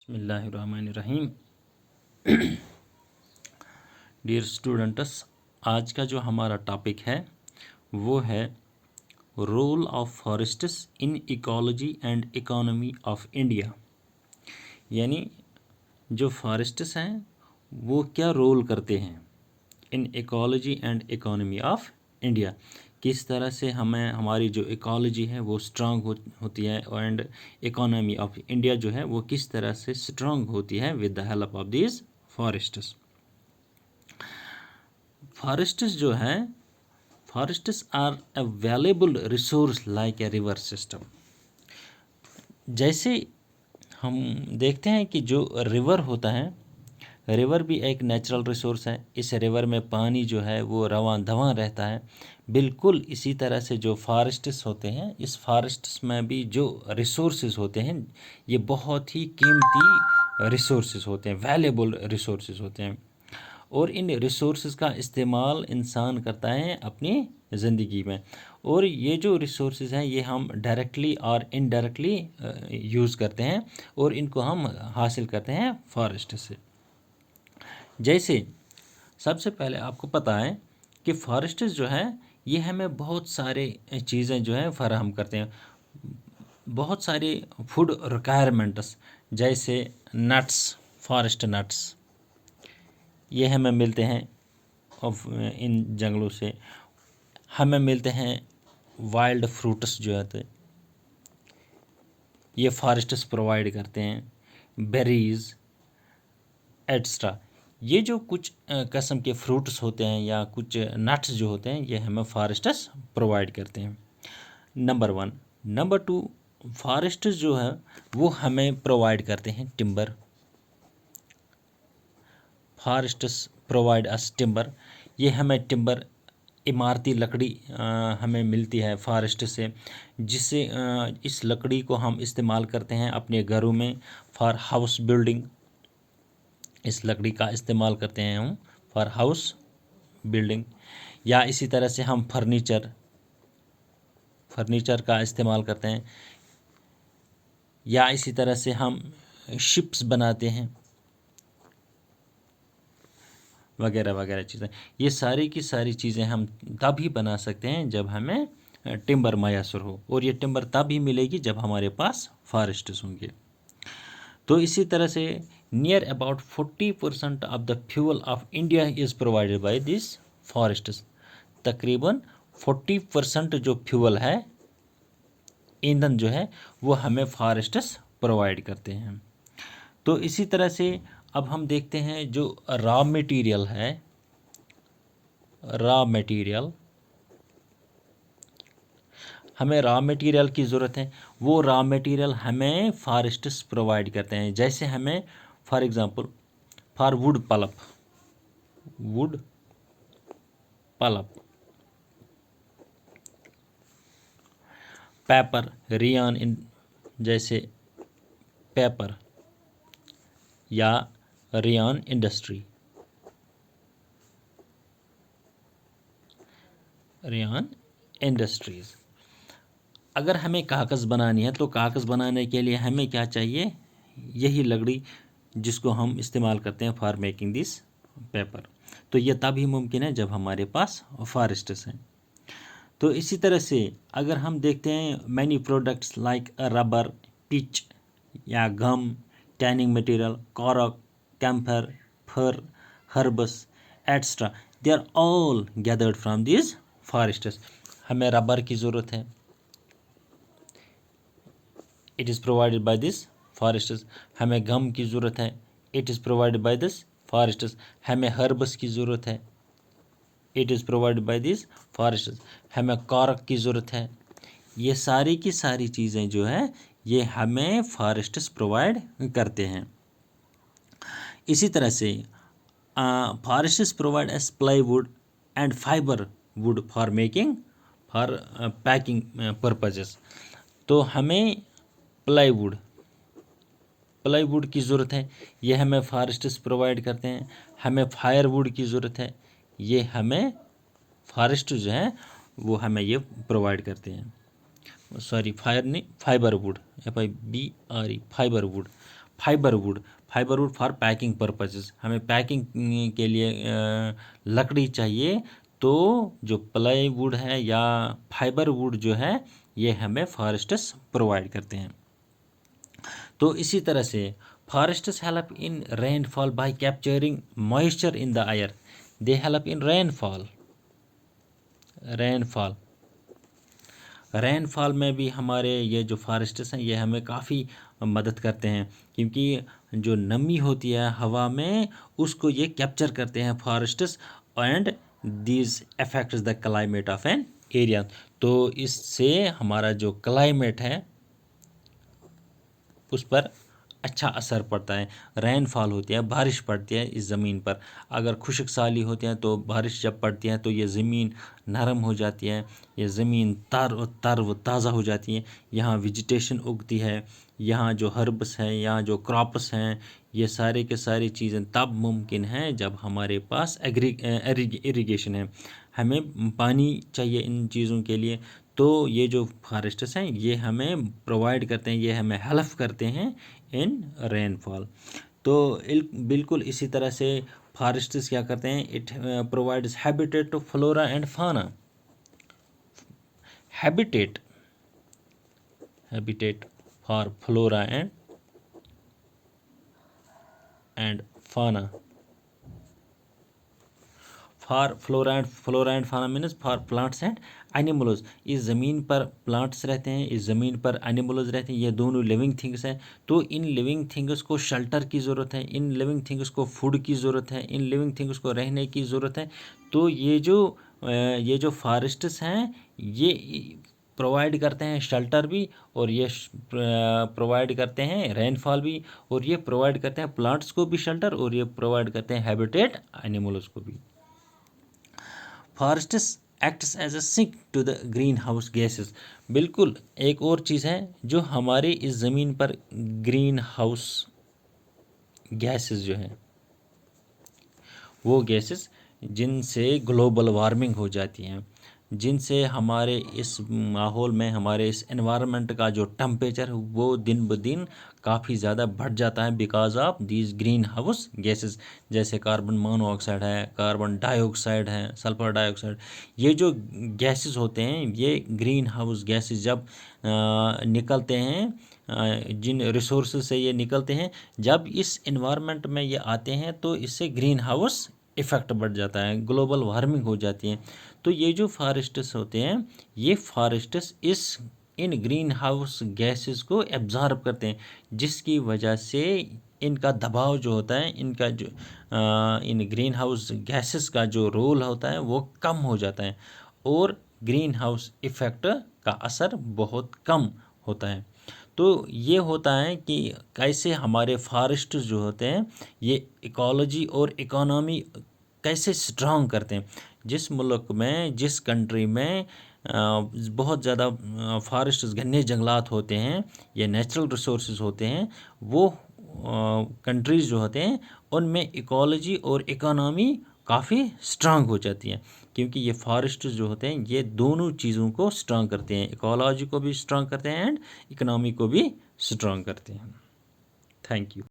बिस्मिल्लाहिर्रहमानिर्रहीम। Dear students, आज का जो हमारा टॉपिक है वो है role of forests in ecology and economy of India. यानी जो फॉरेस्ट्स हैं वो क्या रोल करते हैं in ecology and economy of India. किस तरह से हमें हमारी जो इकोलॉजी है वो स्ट्रांग होती है एंड इकोनॉमी ऑफ इंडिया जो है वो किस तरह से स्ट्रांग होती है with the help of these forests. Forests जो है forests are a valuable resource like a river system. जैसे हम देखते हैं कि जो रिवर होता है, रिवर भी एक नेचुरल रिसोर्स है। इस रिवर में पानी जो है वो रवां धवां रहता है। बिल्कुल इसी तरह से जो फॉरेस्ट्स होते हैं, इस फॉरेस्ट्स में भी जो रिसोर्सेज होते हैं ये बहुत ही कीमती रिसोर्सेज होते हैं, वैल्यूएबल रिसोर्सेज होते हैं। और इन रिसोर्सेज का इस्तेमाल इंसान करता है अपनी ज़िंदगी में। और ये जो रिसोर्सेज हैं ये हम डायरेक्टली और इनडायरेक्टली यूज़ करते हैं और इनको हम हासिल करते हैं फॉरेस्ट से। जैसे सबसे पहले आपको पता है कि फॉरेस्ट्स जो है ये हमें बहुत सारे चीज़ें जो है फराहम करते हैं, बहुत सारे फूड रिक्वायरमेंट्स। जैसे नट्स, फॉरेस्ट नट्स ये हमें मिलते हैं इन जंगलों से। हमें मिलते हैं वाइल्ड फ्रूट्स जो है ये फॉरेस्ट्स प्रोवाइड करते हैं, बेरीज़ एट्सट्रा। ये जो कुछ किस्म के फ्रूट्स होते हैं या कुछ नट्स जो होते हैं ये हमें फॉरेस्ट्स प्रोवाइड करते हैं, नंबर 1। नंबर 2, फॉरेस्ट्स जो है वो हमें प्रोवाइड करते हैं timber. Forests provide us timber. ये हमें टिम्बर, इमारती लकड़ी हमें मिलती है फॉरेस्ट से, जिससे इस लकड़ी को हम इस्तेमाल करते हैं अपने घरों में फॉर हाउस बिल्डिंग। इस लकड़ी का इस्तेमाल करते हैं हम फॉर हाउस बिल्डिंग। या इसी तरह से हम फर्नीचर का इस्तेमाल करते हैं। या इसी तरह से हम शिप्स बनाते हैं, वगैरह वगैरह चीज़ें। ये सारी की सारी चीज़ें हम तभी बना सकते हैं जब हमें टिम्बर मैसर हो, और ये टिम्बर तभी मिलेगी जब हमारे पास फॉरेस्ट्स होंगे। तो इसी तरह से near about 40% of the fuel of India is provided by this forests. तकरीबन 40% जो फ्यूल है, ईंधन जो है वो हमें फॉरेस्ट्स प्रोवाइड करते हैं। तो इसी तरह से अब हम देखते हैं जो रॉ मटेरियल है, रॉ मटेरियल, हमें रॉ मटेरियल की ज़रूरत है, वो रॉ मटेरियल हमें फॉरेस्ट्स प्रोवाइड करते हैं। जैसे हमें for example for wood pulp, wood pulp, paper, rayon in, जैसे पेपर या रियान इंडस्ट्री, रियान इंडस्ट्रीज़। अगर हमें कागज़ बनानी है तो कागज़ बनाने के लिए हमें क्या चाहिए, यही लकड़ी जिसको हम इस्तेमाल करते हैं फॉर मेकिंग दिस पेपर। तो ये तभी मुमकिन है जब हमारे पास फॉरेस्ट्स हैं। तो इसी तरह से अगर हम देखते हैं many products like rubber, pitch या gum, tanning material, cork, camphor, fur, herbs etcetera, they are all gathered from this forests. हमें रबर की ज़रूरत है, it is provided by this forests. हमें गम की ज़रूरत है, it is provided by this forests. हमें हर्बस की ज़रूरत है, it is provided by this forests. हमें कॉरक की ज़रूरत है। ये सारी की सारी चीज़ें जो है ये हमें फॉरेस्ट्स प्रोवाइड करते हैं। इसी तरह से forests provide S plywood and fibre would for making, for packing purposes. तो हमें प्लाईवुड की ज़रूरत है, ये हमें फॉरेस्ट्स प्रोवाइड करते हैं। हमें फायरवुड की ज़रूरत है, ये हमें फॉरेस्ट जो है वो हमें ये प्रोवाइड करते हैं। सॉरी, फायर नहीं, fibre would, FIBRE, fibre would. Fibre would for packing purposes, हमें पैकिंग के लिए लकड़ी चाहिए, तो जो प्लाई वुड है या फाइबर वुड जो है ये हमें फॉरेस्ट्स प्रोवाइड करते हैं। तो इसी तरह से forests help in rainfall bye capturing moisture in the air, they help in rainfall में भी हमारे ये जो फॉरेस्ट्स हैं ये हमें काफ़ी मदद करते हैं, क्योंकि जो नमी होती है हवा में उसको ये कैप्चर करते हैं forests, and these affects the climate of an area. तो इससे हमारा जो क्लाइमेट है उस पर अच्छा असर पड़ता है। रेनफॉल होती है, बारिश पड़ती है इस ज़मीन पर, अगर खुश्क साली होती है तो बारिश जब पड़ती है तो ये ज़मीन नरम हो जाती है, ये ज़मीन तर व ताज़ा हो जाती है, यहाँ वेजिटेशन उगती है, यहाँ जो हर्ब्स हैं, यहाँ जो क्रॉप्स हैं, ये सारे के सारी चीज़ें तब मुमकिन हैं जब हमारे पास इरिगेशन है, हमें पानी चाहिए इन चीज़ों के लिए। तो ये जो फॉरेस्ट्स हैं ये हमें प्रोवाइड करते हैं, ये हमें हेल्प करते हैं इन रेनफॉल। तो बिल्कुल इसी तरह से फॉरेस्ट्स क्या करते हैं, it provides habitat to flora and fauna, habitat for flora and fauna, for flora and fauna means for plants and animals. इस ज़मीन पर प्लांट्स रहते हैं, इस ज़मीन पर एनिमल्स रहते हैं, ये दोनों लिविंग थिंग्स हैं। तो इन लिविंग थिंग्स को शेल्टर की ज़रूरत है, इन लिविंग थिंग्स को फूड की ज़रूरत है, इन लिविंग थिंग्स को रहने की ज़रूरत है। तो ये जो फॉरेस्ट्स हैं ये प्रोवाइड करते हैं शेल्टर भी, और ये प्रोवाइड करते हैं रेनफॉल भी, और ये प्रोवाइड करते हैं प्लांट्स को भी शेल्टर, और ये प्रोवाइड करते हैं हैबिटेट एनिमल्स को भी। Forests acts as a sink to the greenhouse gases. बिल्कुल एक और चीज़ है जो हमारे इस ज़मीन पर ग्रीन हाउस गैसेस जो हैं वो गैसेस जिनसे ग्लोबल वार्मिंग हो जाती हैं, जिनसे हमारे इस माहौल में, हमारे इस एनवायरनमेंट का जो टेम्परेचर वो दिन ब दिन काफ़ी ज़्यादा बढ़ जाता है because of these green house gases. जैसे कार्बन मोनोऑक्साइड है, कार्बन डाइऑक्साइड है, सल्फर डाइऑक्साइड, ये जो गैसेस होते हैं ये ग्रीन हाउस गैसेस जब निकलते हैं, जिन रिसोर्स से ये निकलते हैं, जब इस एनवायरनमेंट में ये आते हैं तो इससे ग्रीन हाउस इफ़ेक्ट बढ़ जाता है, ग्लोबल वार्मिंग हो जाती है। तो ये जो फॉरेस्ट्स होते हैं ये फॉरेस्ट्स इन ग्रीन हाउस गैसेस को एब्जॉर्ब करते हैं, जिसकी वजह से इनका दबाव जो होता है, इनका जो इन ग्रीन हाउस गैसेस का जो रोल होता है वो कम हो जाता है, और ग्रीन हाउस इफ़ेक्ट का असर बहुत कम होता है। तो ये होता है कि कैसे हमारे फॉरेस्ट जो होते हैं ये इकोलॉजी और इकोनॉमी कैसे स्ट्रांग करते हैं। जिस मुल्क में, जिस कंट्री में बहुत ज़्यादा फॉरेस्ट घने जंगलात होते हैं, ये नेचुरल रिसोर्सेज होते हैं, वो कंट्रीज़ जो होते हैं उनमें इकोलॉजी और इकोनॉमी काफ़ी स्ट्रांग हो जाती है, क्योंकि ये फॉरेस्ट जो होते हैं ये दोनों चीज़ों को स्ट्रांग करते हैं, इकोलॉजी को भी स्ट्रांग करते हैं एंड इकोनॉमी को भी स्ट्रांग करते हैं। Thank you.